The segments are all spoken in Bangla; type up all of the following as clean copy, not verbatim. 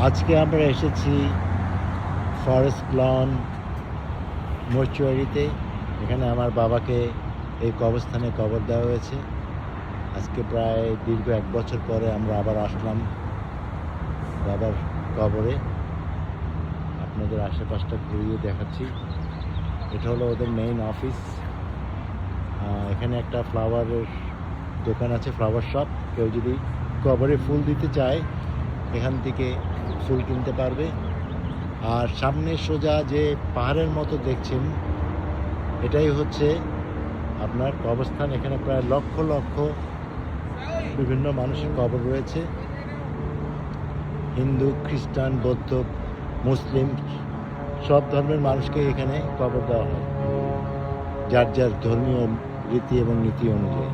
আজকে আমরা এসেছি ফরেস্ট লন মর্চুয়ারিতে। এখানে আমার বাবাকে এই কবরস্থানে কবর দেওয়া হয়েছে। আজকে প্রায় দীর্ঘ 1 বছর পরে আমরা আবার আসলাম বাবার কবরে। আপনাদের আশেপাশটা ঘুরিয়ে দেখাচ্ছি। এটা হলো ওদের মেইন অফিস। এখানে একটা ফ্লাওয়ারের দোকান আছে, ফ্লাওয়ার শপ। কেউ যদি কবরে ফুল দিতে চায় এখান থেকে ফুল কিনতে পারবে। আর সামনে সোজা যে পাহাড়ের মতো দেখছেন, এটাই হচ্ছে আপনার কবরস্থান। এখানে প্রায় লক্ষ লক্ষ বিভিন্ন মানুষের কবর রয়েছে। হিন্দু, খ্রিস্টান, বৌদ্ধ, মুসলিম সব ধর্মের মানুষকে এখানে কবর দেওয়া হয় যার যার ধর্মীয় রীতি এবং নীতি অনুযায়ী।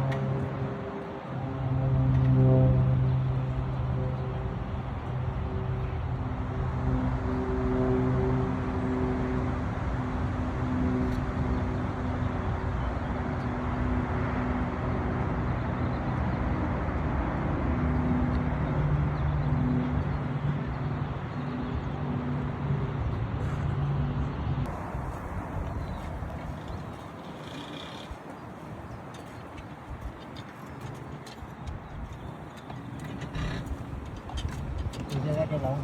এই জায়গাটা নাও,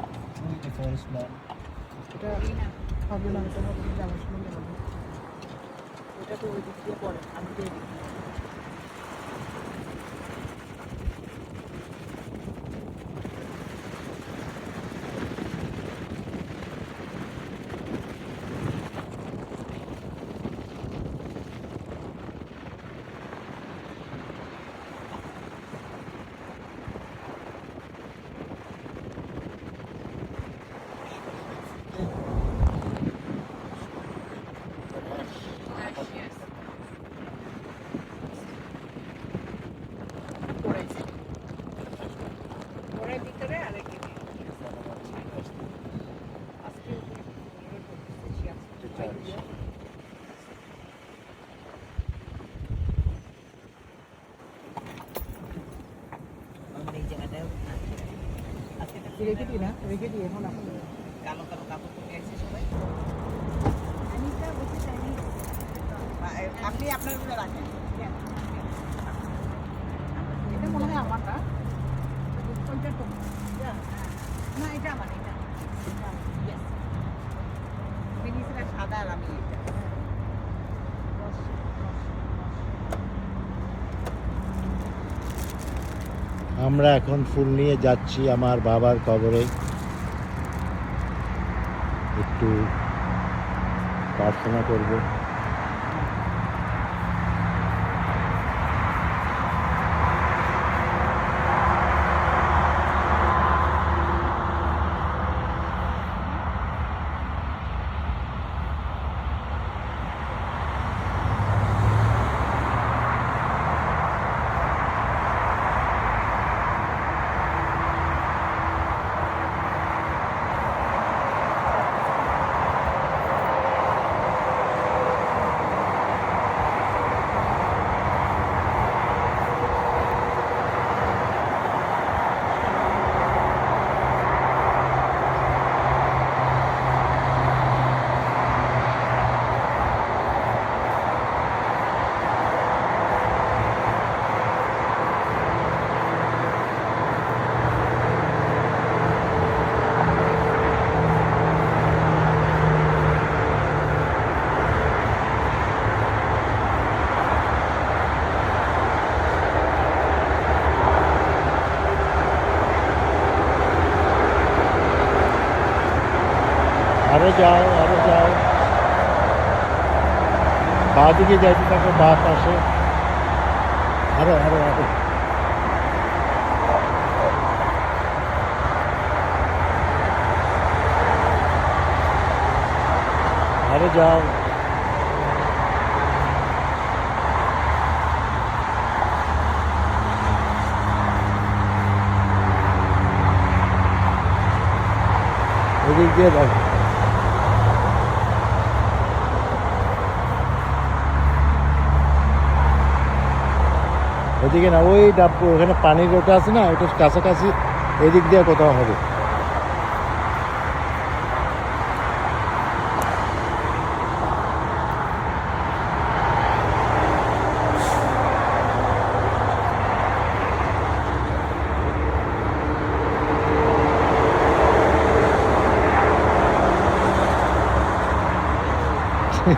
ফরেস্ট ল্যান্ড। এটা হবে না, এটা হবে যাওয়ার সময় হবে। এটা তো ওই দিক দিয়ে পড়ে, আমি তো এদিক দিয়ে। রেখে দিই না, রেখে দিই এখন। এখন কালো কালো কাপড় পরে আছে সবাই। আপনি আপনার গুলো রাখেন। এটা মনে হয় আমারটা না, এটা আমার, এটা সাদা আর আমি এটা। আমরা এখন ফুল নিয়ে যাচ্ছি আমার বাবার কবরে একটু প্রার্থনা করব। আরো যাও, আরো যাও, বাঁ দিকে যাইতে থাকো, বাঁ পাশে। আরো আরো আরো আরো যাও। এদিক দিয়ে দেখো। ওদিকে না, ওই ডাব, ওখানে পানির ওটা আছে না, ওটার কাছাকাছি এদিক দিয়ে কোথাও হবে। এটা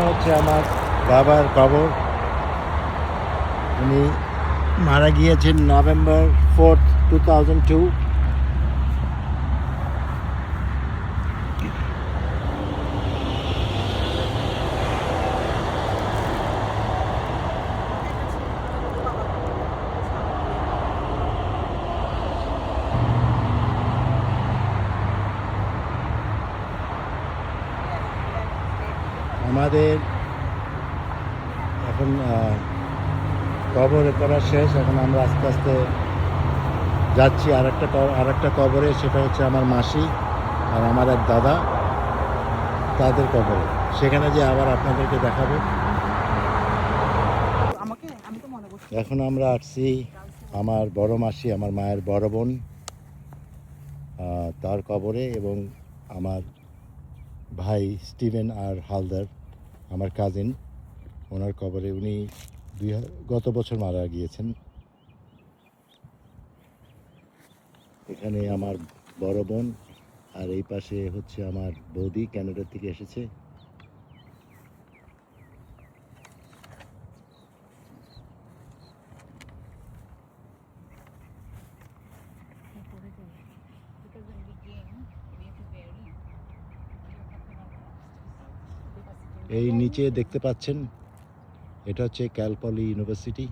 হচ্ছে আমার বাবার কবর। উনি মারা গিয়েছেন নভেম্বর 4th, 2002। আমাদের এখন কবর করা শেষ। এখন আমরা আস্তে আস্তে যাচ্ছি আরেকটা কবরে, সেটা হচ্ছে আমার মাসি আর আমার এক দাদা, তাদের কবরে। সেখানে যে আবার আপনাদেরকে দেখাবো। আমি তো মনে করছি এখন আমরা আসছি আমার বড় মাসি, আমার মায়ের বড় বোন, তার কবরে, এবং আমার ভাই স্টিভেন আর হালদার, আমার কাজিন, ওনার কবরে। উনি গত বছর মারা গিয়েছেন। এখানে আমার বড় বোন, আর এই পাশে হচ্ছে আমার বৌদি, ক্যানাডা থেকে এসেছে। এই নিচে দেখতে পাচ্ছেন, এটা হচ্ছে ক্যাল পলি ইউনিভার্সিটি।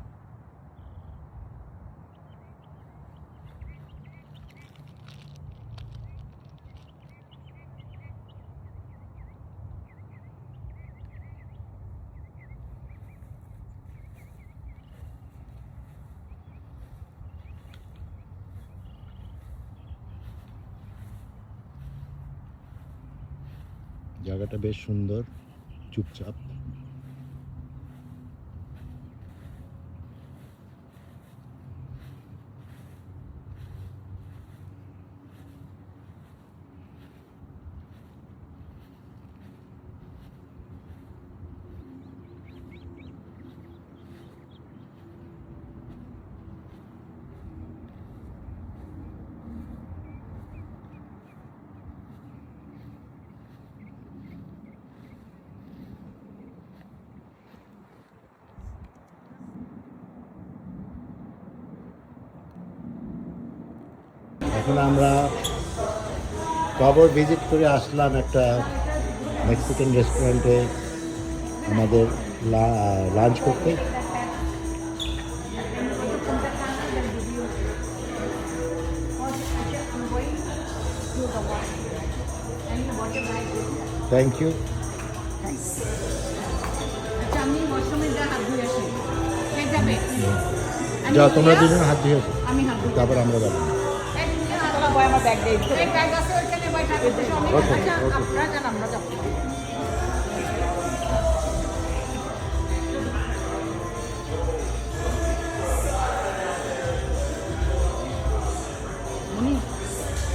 জায়গাটা বেশ সুন্দর, চুপচাপ। এখন আমরা কবর ভিজিট করে আসলাম একটা মেক্সিকান রেস্টুরেন্টে আমাদের লাঞ্চ করতে। Thank you. আমি ওয়াশরুমে যা হাত ধুয়ে আসি। কে যাবে? যা, তোমরা দুজন হাত ধুয়ে আসো, আমি হাত ধুয়ে তারপর আমরা যাবো। আমার ব্যাগ দিয়ে দিতে। এই ব্যাগ আছে ওইখানে বাইরে থাকে। ওকে, আচ্ছা, ওকে। আপনারা যান, আমরা যাবো।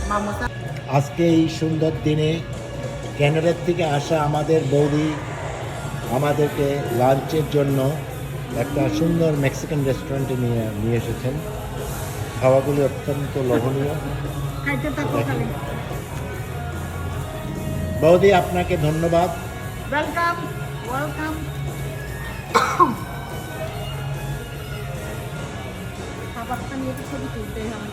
মামতা আজকে এই সুন্দর দিনে ক্যানাডার থেকে আসা আমাদের বৌদি আমাদেরকে লাঞ্চের জন্য একটা সুন্দর মেক্সিকান রেস্টুরেন্টে নিয়ে এসেছেন। খাওয়াগুলি অত্যন্ত লোভনীয়। খাইতে থাকো খালি। বৌদি, আপনাকে ধন্যবাদ। Welcome, welcome. খাবারটা নিয়ে তো ছবি তুলতেই হবে।